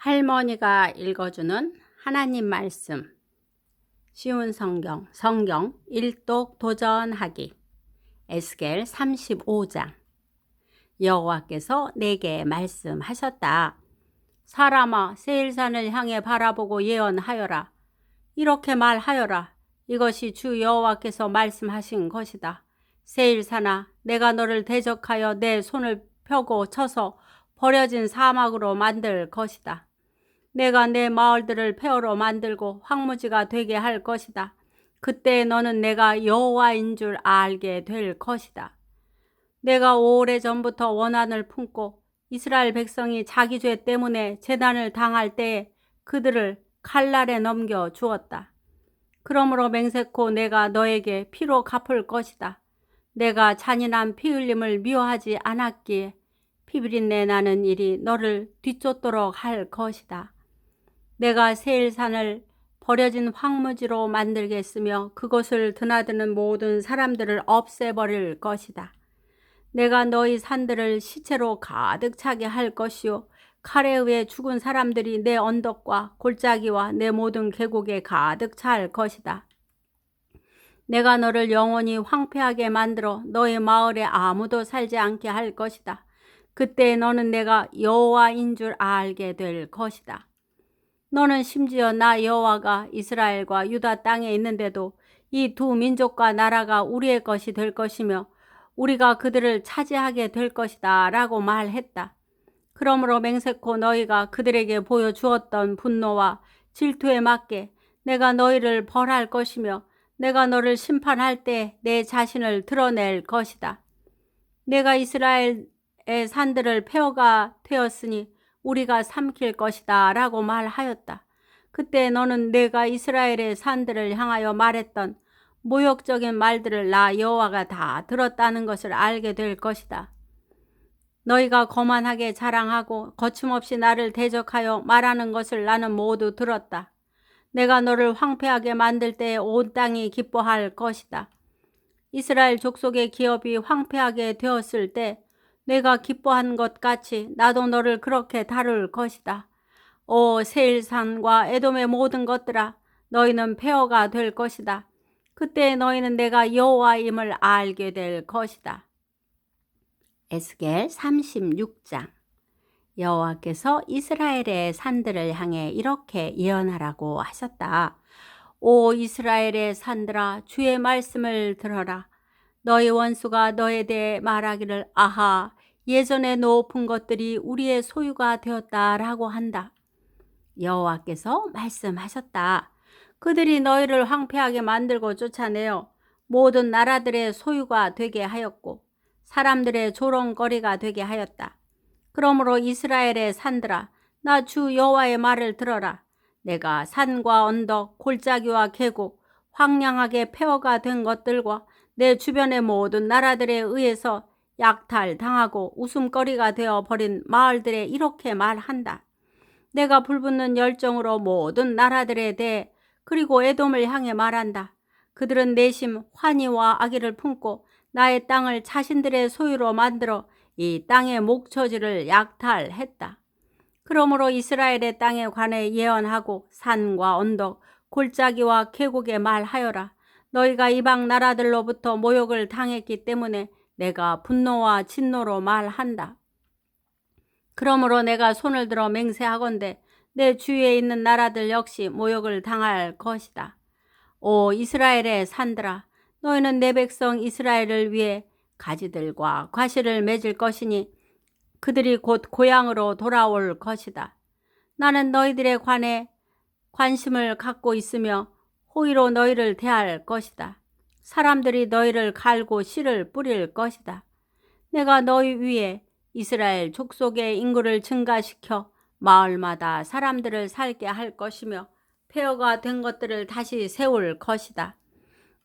할머니가 읽어주는 하나님 말씀. 쉬운 성경 일독 도전하기. 에스겔 35장. 여호와께서 내게 말씀하셨다. 사람아, 세일산을 향해 바라보고 예언하여라. 이렇게 말하여라. 이것이 주 여호와께서 말씀하신 것이다. 세일산아, 내가 너를 대적하여 내 손을 펴고 쳐서 버려진 사막으로 만들 것이다. 내가 내 마을들을 폐허로 만들고 황무지가 되게 할 것이다. 그때 너는 내가 여호와인 줄 알게 될 것이다. 내가 오래전부터 원한을 품고 이스라엘 백성이 자기 죄 때문에 재난을 당할 때에 그들을 칼날에 넘겨 주었다. 그러므로 맹세코 내가 너에게 피로 갚을 것이다. 내가 잔인한 피 흘림을 미워하지 않았기에 피비린내 나는 일이 너를 뒤쫓도록 할 것이다. 내가 세일산을 버려진 황무지로 만들겠으며 그곳을 드나드는 모든 사람들을 없애버릴 것이다. 내가 너희 산들을 시체로 가득 차게 할 것이요 칼에 의해 죽은 사람들이 내 언덕과 골짜기와 내 모든 계곡에 가득 찰 것이다. 내가 너를 영원히 황폐하게 만들어 너의 마을에 아무도 살지 않게 할 것이다. 그때 너는 내가 여호와인 줄 알게 될 것이다. 너는 심지어 나 여호와가 이스라엘과 유다 땅에 있는데도 이 두 민족과 나라가 우리의 것이 될 것이며 우리가 그들을 차지하게 될 것이다 라고 말했다. 그러므로 맹세코 너희가 그들에게 보여주었던 분노와 질투에 맞게 내가 너희를 벌할 것이며 내가 너를 심판할 때 내 자신을 드러낼 것이다. 내가 이스라엘의 산들을 폐허가 되었으니 우리가 삼킬 것이다 라고 말하였다. 그때 너는 내가 이스라엘의 산들을 향하여 말했던 모욕적인 말들을 나 여호와가 다 들었다는 것을 알게 될 것이다. 너희가 거만하게 자랑하고 거침없이 나를 대적하여 말하는 것을 나는 모두 들었다. 내가 너를 황폐하게 만들 때에 온 땅이 기뻐할 것이다. 이스라엘 족속의 기업이 황폐하게 되었을 때 내가 기뻐한 것 같이 나도 너를 그렇게 다룰 것이다. 오 세일산과 에돔의 모든 것들아, 너희는 폐허가 될 것이다. 그때 너희는 내가 여호와임을 알게 될 것이다. 에스겔 36장. 여호와께서 이스라엘의 산들을 향해 이렇게 예언하라고 하셨다. 오 이스라엘의 산들아, 주의 말씀을 들어라. 너희 원수가 너에 대해 말하기를 아하, 예전에 높은 것들이 우리의 소유가 되었다라고 한다. 여호와께서 말씀하셨다. 그들이 너희를 황폐하게 만들고 쫓아내어 모든 나라들의 소유가 되게 하였고 사람들의 조롱거리가 되게 하였다. 그러므로 이스라엘의 산들아, 나 주 여호와의 말을 들어라. 내가 산과 언덕, 골짜기와 계곡, 황량하게 폐허가 된 것들과 내 주변의 모든 나라들에 의해서 약탈당하고 웃음거리가 되어버린 마을들에 이렇게 말한다. 내가 불붙는 열정으로 모든 나라들에 대해 그리고 에돔을 향해 말한다. 그들은 내심 환희와 악의를 품고 나의 땅을 자신들의 소유로 만들어 이 땅의 목초지를 약탈했다. 그러므로 이스라엘의 땅에 관해 예언하고 산과 언덕, 골짜기와 계곡에 말하여라. 너희가 이방 나라들로부터 모욕을 당했기 때문에 내가 분노와 진노로 말한다. 그러므로 내가 손을 들어 맹세하건대 내 주위에 있는 나라들 역시 모욕을 당할 것이다. 오 이스라엘의 산들아, 너희는 내 백성 이스라엘을 위해 가지들과 과실을 맺을 것이니 그들이 곧 고향으로 돌아올 것이다. 나는 너희들에 관해 관심을 갖고 있으며 호의로 너희를 대할 것이다. 사람들이 너희를 갈고 씨를 뿌릴 것이다. 내가 너희 위에 이스라엘 족속의 인구를 증가시켜 마을마다 사람들을 살게 할 것이며 폐허가 된 것들을 다시 세울 것이다.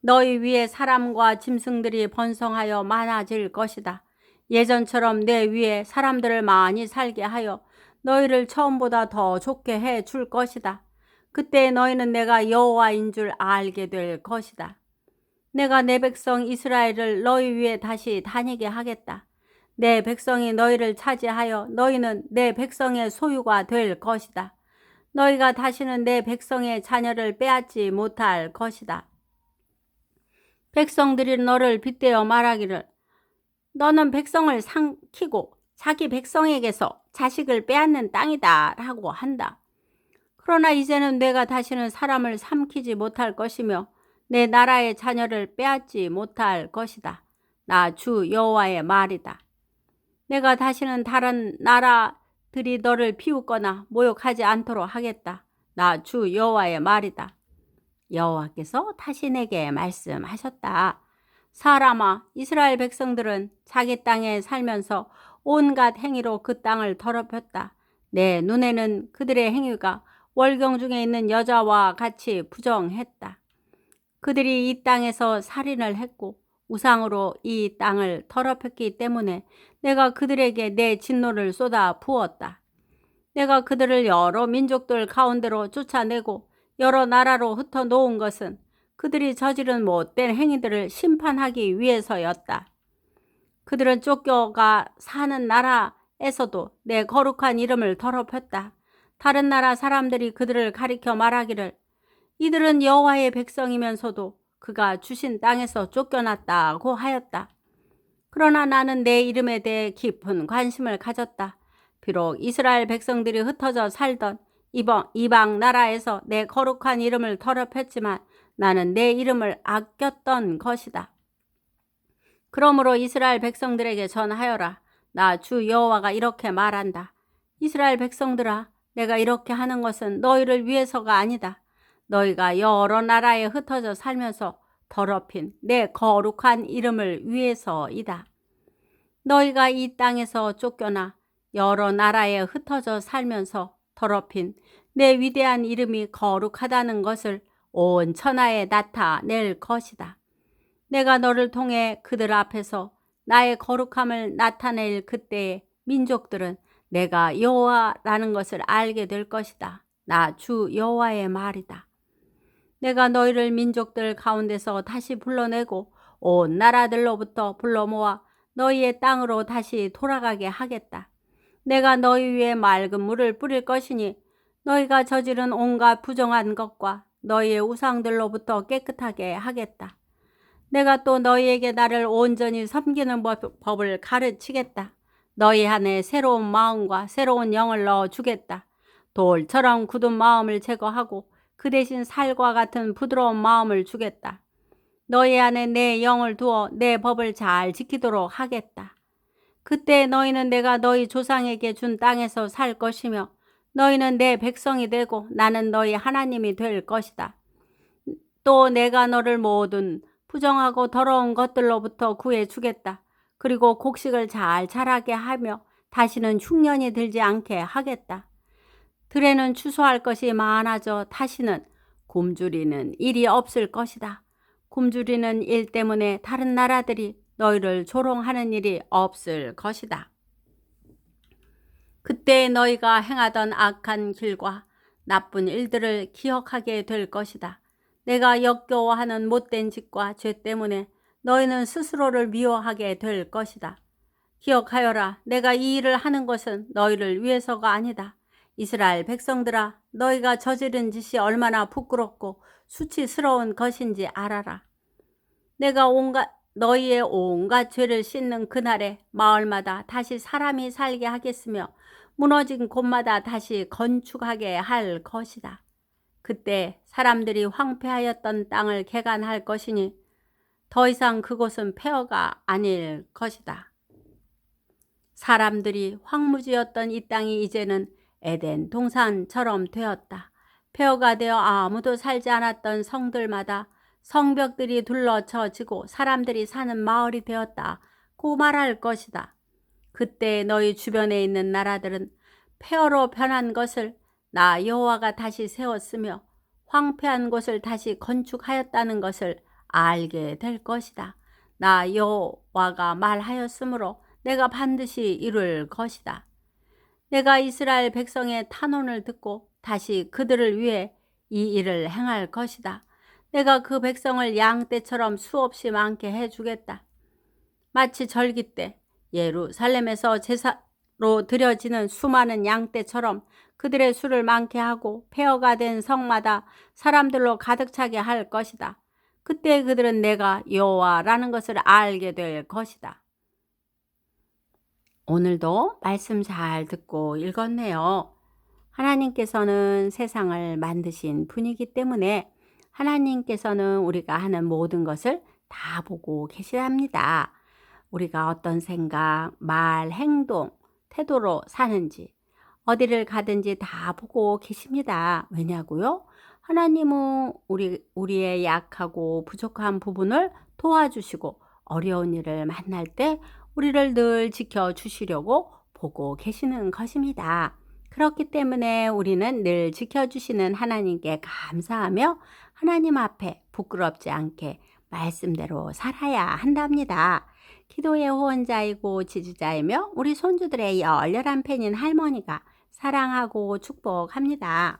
너희 위에 사람과 짐승들이 번성하여 많아질 것이다. 예전처럼 내 위에 사람들을 많이 살게 하여 너희를 처음보다 더 좋게 해 줄 것이다. 그때 너희는 내가 여호와인 줄 알게 될 것이다. 내가 내 백성 이스라엘을 너희 위에 다시 다니게 하겠다. 내 백성이 너희를 차지하여 너희는 내 백성의 소유가 될 것이다. 너희가 다시는 내 백성의 자녀를 빼앗지 못할 것이다. 백성들이 너를 빗대어 말하기를 너는 백성을 삼키고 자기 백성에게서 자식을 빼앗는 땅이다 라고 한다. 그러나 이제는 내가 다시는 사람을 삼키지 못할 것이며 내 나라의 자녀를 빼앗지 못할 것이다. 나 주 여호와의 말이다. 내가 다시는 다른 나라들이 너를 비웃거나 모욕하지 않도록 하겠다. 나 주 여호와의 말이다. 여호와께서 다시 내게 말씀하셨다. 사람아, 이스라엘 백성들은 자기 땅에 살면서 온갖 행위로 그 땅을 더럽혔다. 내 눈에는 그들의 행위가 월경 중에 있는 여자와 같이 부정했다. 그들이 이 땅에서 살인을 했고 우상으로 이 땅을 더럽혔기 때문에 내가 그들에게 내 진노를 쏟아 부었다. 내가 그들을 여러 민족들 가운데로 쫓아내고 여러 나라로 흩어놓은 것은 그들이 저지른 못된 행위들을 심판하기 위해서였다. 그들은 쫓겨가 사는 나라에서도 내 거룩한 이름을 더럽혔다. 다른 나라 사람들이 그들을 가리켜 말하기를 이들은 여호와의 백성이면서도 그가 주신 땅에서 쫓겨났다고 하였다. 그러나 나는 내 이름에 대해 깊은 관심을 가졌다. 비록 이스라엘 백성들이 흩어져 살던 이방 나라에서 내 거룩한 이름을 더럽혔지만 나는 내 이름을 아꼈던 것이다. 그러므로 이스라엘 백성들에게 전하여라. 나 주 여호와가 이렇게 말한다. 이스라엘 백성들아, 내가 이렇게 하는 것은 너희를 위해서가 아니다. 너희가 여러 나라에 흩어져 살면서 더럽힌 내 거룩한 이름을 위해서이다. 너희가 이 땅에서 쫓겨나 여러 나라에 흩어져 살면서 더럽힌 내 위대한 이름이 거룩하다는 것을 온 천하에 나타낼 것이다. 내가 너를 통해 그들 앞에서 나의 거룩함을 나타낼 그때에 민족들은 내가 여호와라는 것을 알게 될 것이다. 나 주 여호와의 말이다. 내가 너희를 민족들 가운데서 다시 불러내고 온 나라들로부터 불러 모아 너희의 땅으로 다시 돌아가게 하겠다. 내가 너희 위에 맑은 물을 뿌릴 것이니 너희가 저지른 온갖 부정한 것과 너희의 우상들로부터 깨끗하게 하겠다. 내가 또 너희에게 나를 온전히 섬기는 법을 가르치겠다. 너희 안에 새로운 마음과 새로운 영을 넣어주겠다. 돌처럼 굳은 마음을 제거하고 그 대신 살과 같은 부드러운 마음을 주겠다. 너희 안에 내 영을 두어 내 법을 잘 지키도록 하겠다. 그때 너희는 내가 너희 조상에게 준 땅에서 살 것이며 너희는 내 백성이 되고 나는 너희 하나님이 될 것이다. 또 내가 너를 모든 부정하고 더러운 것들로부터 구해주겠다. 그리고 곡식을 잘 자라게 하며 다시는 흉년이 들지 않게 하겠다. 들에는 추수할 것이 많아져 다시는 굶주리는 일이 없을 것이다. 굶주리는 일 때문에 다른 나라들이 너희를 조롱하는 일이 없을 것이다. 그때 너희가 행하던 악한 길과 나쁜 일들을 기억하게 될 것이다. 내가 역겨워하는 못된 짓과 죄 때문에 너희는 스스로를 미워하게 될 것이다. 기억하여라. 내가 이 일을 하는 것은 너희를 위해서가 아니다. 이스라엘 백성들아, 너희가 저지른 짓이 얼마나 부끄럽고 수치스러운 것인지 알아라. 내가 너희의 온갖 죄를 씻는 그날에 마을마다 다시 사람이 살게 하겠으며 무너진 곳마다 다시 건축하게 할 것이다. 그때 사람들이 황폐하였던 땅을 개간할 것이니 더 이상 그곳은 폐허가 아닐 것이다. 사람들이 황무지였던 이 땅이 이제는 에덴 동산처럼 되었다. 폐허가 되어 아무도 살지 않았던 성들마다 성벽들이 둘러쳐지고 사람들이 사는 마을이 되었다고 말할 것이다. 그때 너희 주변에 있는 나라들은 폐허로 변한 것을 나 여호와가 다시 세웠으며 황폐한 곳을 다시 건축하였다는 것을 알게 될 것이다. 나 여호와가 말하였으므로 내가 반드시 이룰 것이다. 내가 이스라엘 백성의 탄원을 듣고 다시 그들을 위해 이 일을 행할 것이다. 내가 그 백성을 양떼처럼 수없이 많게 해주겠다. 마치 절기 때 예루살렘에서 제사로 드려지는 수많은 양떼처럼 그들의 수를 많게 하고 폐허가 된 성마다 사람들로 가득 차게 할 것이다. 그때 그들은 내가 여호와라는 것을 알게 될 것이다. 오늘도 말씀 잘 듣고 읽었네요. 하나님께서는 세상을 만드신 분이기 때문에 하나님께서는 우리가 하는 모든 것을 다 보고 계시답니다. 우리가 어떤 생각, 말, 행동, 태도로 사는지, 어디를 가든지 다 보고 계십니다. 왜냐고요? 하나님은 우리의 약하고 부족한 부분을 도와주시고 어려운 일을 만날 때 우리를 늘 지켜주시려고 보고 계시는 것입니다. 그렇기 때문에 우리는 늘 지켜주시는 하나님께 감사하며 하나님 앞에 부끄럽지 않게 말씀대로 살아야 한답니다. 기도의 후원자이고 지지자이며 우리 손주들의 열렬한 팬인 할머니가 사랑하고 축복합니다.